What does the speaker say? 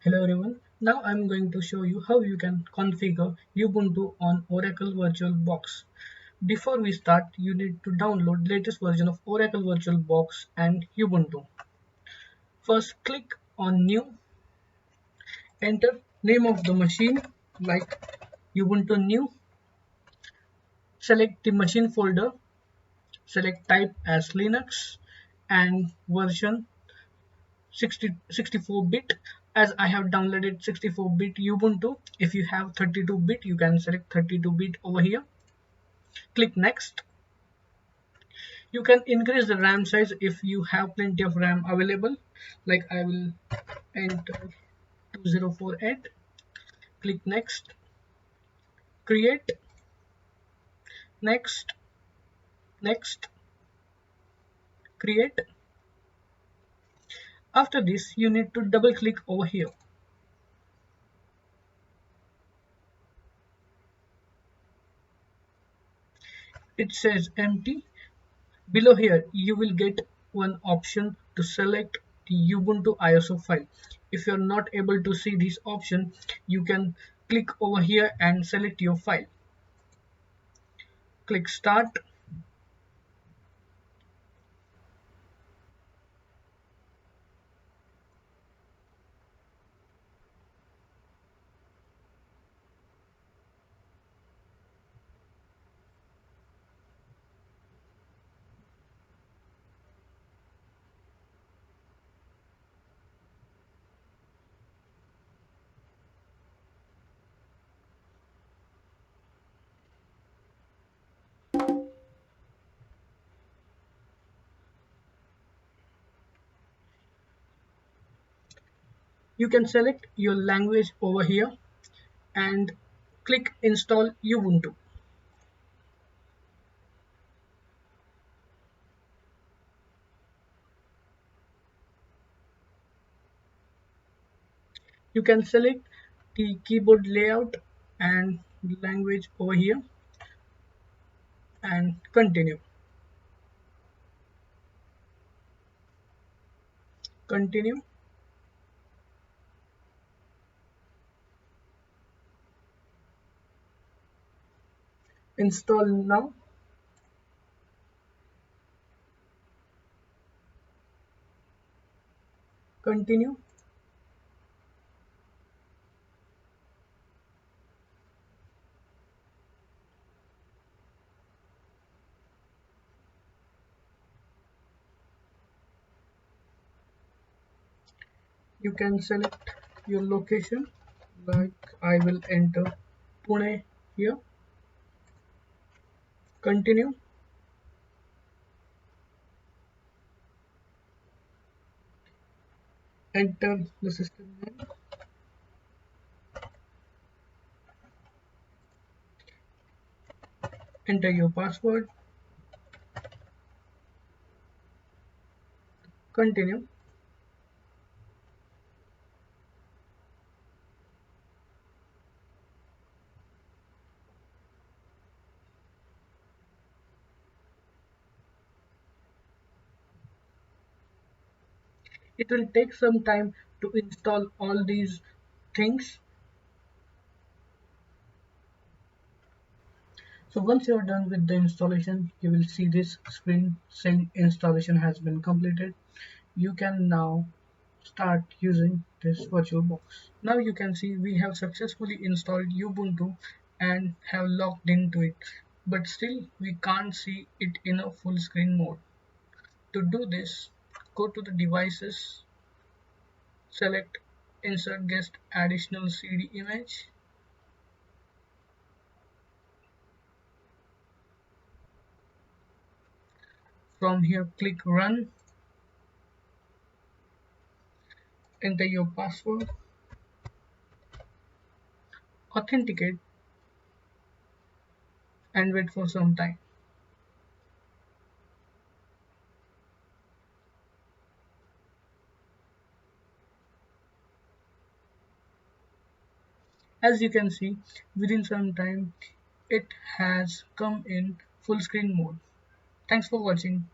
Hello everyone. Now I'm going to show you how you can configure Ubuntu on Oracle VirtualBox. Before we start, you need to download latest version of Oracle VirtualBox and Ubuntu. First, click on New, enter name of the machine like Ubuntu New, select the machine folder, select type as Linux and version 64-bit. As I have downloaded 64-bit Ubuntu. If you have 32-bit, you can select 32-bit over here. Click next. You can increase the RAM size if you have plenty of RAM available. Like I will enter 2048. Click next. Create. Next. Next. Create. After this, you need to double click over here. It says empty. Below here, you will get one option to select the Ubuntu ISO file. If you're not able to see this option, you can click over here and select your file. Click Start. You can select your language over here and click Install Ubuntu. You can select the keyboard layout and language over here and continue. Continue. Install now. Continue. You can select your location, like I will enter Pune here. Continue. Enter the system name. Enter your password. Continue. It will take some time to install all these things. So once you are done with the installation, you will see this screen saying installation has been completed. You can now start using this VirtualBox. Now you can see we have successfully installed Ubuntu and have logged into it, but still we can't see it in a full screen mode. To do this, go to the devices, select insert guest additional CD image. From here click run, enter your password, authenticate and wait for some time. As you can see, within some time it has come in full screen mode. Thanks for watching.